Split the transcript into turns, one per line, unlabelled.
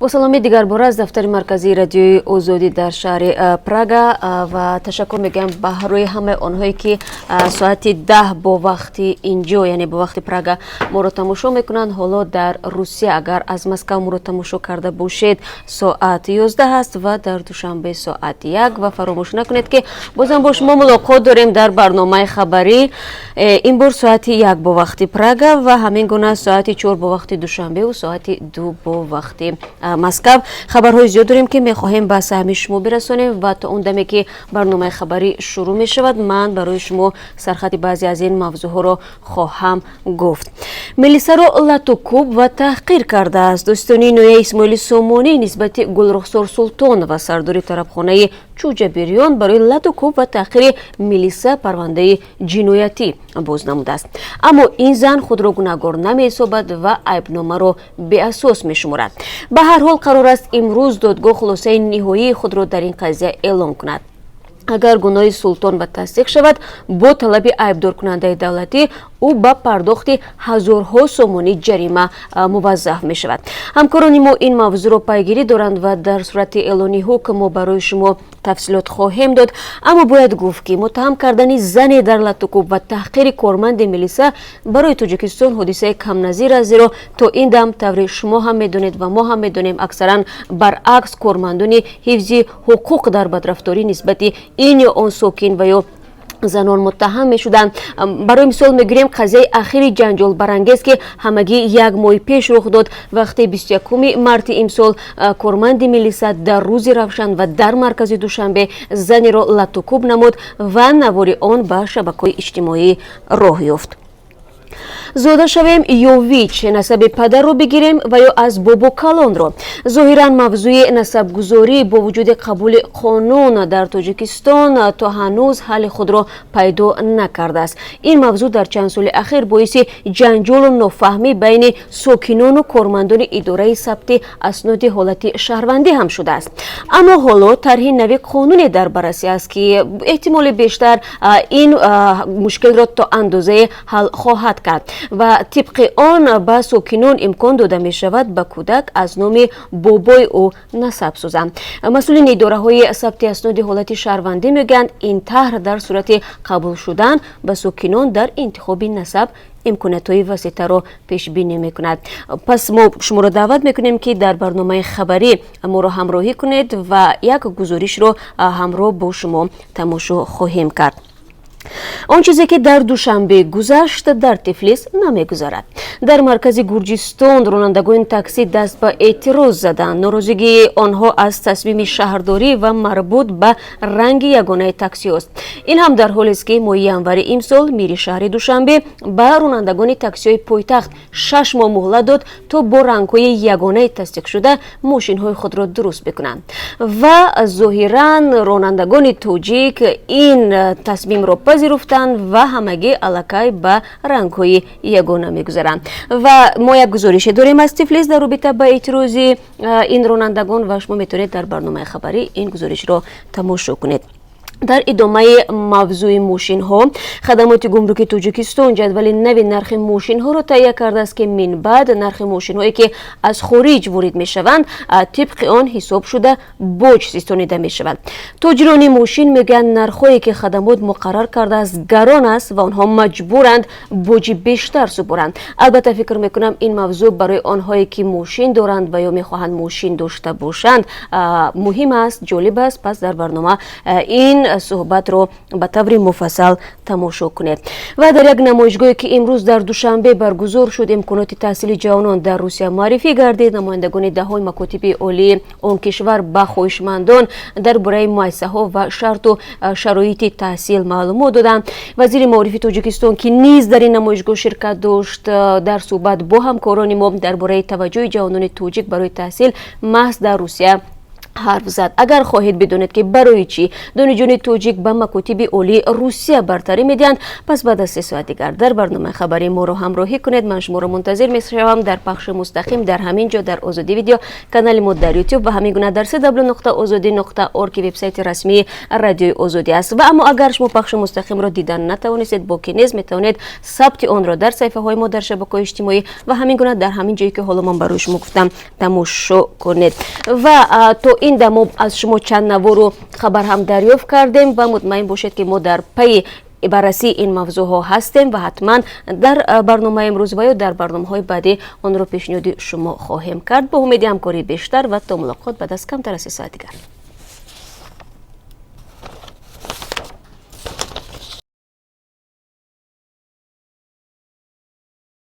با سلامی دیگر بار از دفتر مرکزی رادیوی آزادی در شهر پراگ و تشکر میگم به روی همه آنهایی که ساعت 10 با وقت اینجا یعنی با وقت پراگ ما رو تماشا میکنند. حالا در روسیه اگر از مسکو ما رو تماشا کرده باشید ساعت 11 است و در دوشنبه ساعت 1 و فراموش نکنید که بازم با شما ملاقات داریم در برنامه خبری. این بار ساعت 1 با وقت پراگ و همین گونه ساعت 4 با وقت دوشنبه و ساعت 2 با وقت مسکو. خبرهای زیاد داریم که میخواهیم به سهم شما برسانیم و تا اون دمی که برنامه خبری شروع می شود من برای شما سرخط بعضی از این موضوع ها رو خواهم گفت. ملیسا رو لطوکوب و تحقیر کرده است. دوستانی نویه اسماعیل سومونی نسبت گلرخسار سلطان و سرداری طرفخانه چوجبریان برای لطوکوب و تحقیر ملیسا پرونده جنایتی باز نموده است، اما این زن خود را گناهکار نمی حسابد و عیبنامه را بی اساس می شمارد. به هر حال قرار است امروز دادگاه خلاصه نهایی خود را در این قضیه اعلام کند. اگر گناه سلطان به تصدیق شود با طلب عیبدار کننده دولتی او با پرداخت هزارها سومانی جریمه موظف می شود. همکاران ما این موضوع را پیگیری دارند و در صورت اعلان حکم ما برای شما تفصیلات خواهیم داد. اما باید گفت که متهم کردن زن در لطوکوب و تحقیر کارمند ملیسا برای تاجیکستان حادثه کم نظیر است، زیرا تا این دم طور شما هم میدونید و ما هم میدونیم اکثرا برعکس کارمندان حفظ حقوق در بدرفتاری نسبت این یا آن ساکن و یا زنان متهم می شدند. برای مثال میگیریم قضیه اخیر جنجال برانگیز که همگی یک ماه پیش رخ داد وقتی 21 مارس امسال کارمند ملیسا در روز روشن و در مرکز دوشنبه زنی را لطوکوب نمود و نوار آن به شبکه‌های اجتماعی راه یافت. زوده شویم یا ویچ نسب پدر رو بگیریم و یا از بابا کلان رو. ظاهرا موضوع نسب گذاری با وجود قبول قانون در تاجیکستان تا هنوز حل خود را پیدا نکرده است. این موضوع در چند سال اخیر باعث جنجال و نافهمی بین ساکنان و کارمندان اداره ثبت اسناد حالت شهروندی هم شده است. اما حالا طرح نوی قانونی در بررسی است که احتمال بیشتر این مشکل را تا اندازه حل خواهد کرد و طبق آن به ساکنان امکان داده می شود به کودک از نام بابای او نسب سازند. مسئولین اداره های ثبت اسناد حالت شهروندی میگن این طرح در صورت قبول شدن به ساکنان در انتخاب نسب امکانات های وسیع‌تر را پیش بینی میکند. پس ما شما را دعوت میکنیم که در برنامه خبری ما را همراهی کنید و یک گزارش را همراه با شما تماشا خواهیم کرد. آن چیزی که در دوشنبه گذشت در تفلیس نمیگذارد. در مرکز گرجستان رانندگان تاکسی دست به اعتراض زدند. ناراضگی آنها از تصمیم شهرداری و مربوط به رنگ یگانه تاکسی است. این هم در حالی است که ماه ینور امسال میر شهر دوشنبه به رانندگان تاکسی های پایتخت 6 ماه مهلت داد تا با رنگ‌های یگانه تصدیق شده ماشین‌های خود را درست بکنند و ظاهراً رانندگان تاجیک این تصمیم را پذیرفتند و همگی الکی به رنگ‌های یگانه می‌گذارند. و ما یک گزارش داریم از تفلیس در رابطه با اعتراض این رانندگان و شما میتونید در برنامه خبری این گزارش را تماشا کنید. در ادامه موضوع ماشین ها خدمات گمرک تاجیکستان جدول نوی نرخ ماشین ها را تهیه کرده است که من بعد نرخ ماشین هایی که از خارج وارد می شوند طبق آن حساب شده باج ستانیده می شود. تاجران ماشین میگن نرخ هایی که خدمات مقرر کرده است گران است و آنها مجبورند باج بیشتر سپارند. البته فکر میکنم این موضوع برای آنهایی که ماشین دارند و یا میخواهند ماشین داشته باشند مهم است، جالب است. پس در برنامه این صحبت رو به طور مفصل تماشا کنید. و در یک نمایشگاهی که امروز در دوشنبه برگزار شد امکانات تحصیل جوانان در روسیه معرفی گردید. نمایندگان دههای مکاتب عالی آن کشور به خواهشمندان درباره مؤسسه‌ها و شرط و شرایط تحصیل معلومات دادند. وزیر معارف تاجیکستان که نیز در این نمایشگاه شرکت داشت در صحبت با همکاران ما درباره توجه جوانان تاجیک برای تحصیل محض در روسیه حرف زد. اگر خواهید بدونید که برای چی دانشجویان توجیک به مکاتب عالی روسیه برتری میدهند، پس بعد از 3 ساعت دیگر در برنامه خبری ما رو همراهی کنید. من شما رو منتظر میشوم در پخش مستقیم در همین جا در آزادی ویدیو کانال ما در یوتیوب و همین گونه در www.azadi.org که وبسایت رسمی رادیو آزادی است. و اما اگر شما پخش مستقیم رو دیدن نتوانید، با نیز میتونید ثبت آن را در صفحه های ما در شبکه‌های اجتماعی و همین گونه در همین جایی که حالا من برای شما گفتم تماشا کنید. و تو این دم از شما چند نوار رو خبر هم دریافت کردیم و مطمئن باشید که ما در پی بررسی این موضوع ها هستیم و حتما در برنامه امروز و یا در برنامه های بعدی آن رو پیشنهاد شما خواهیم کرد با امید همکاری بیشتر و تا ملاقات بعد از کمتر از 3 ساعت دیگر.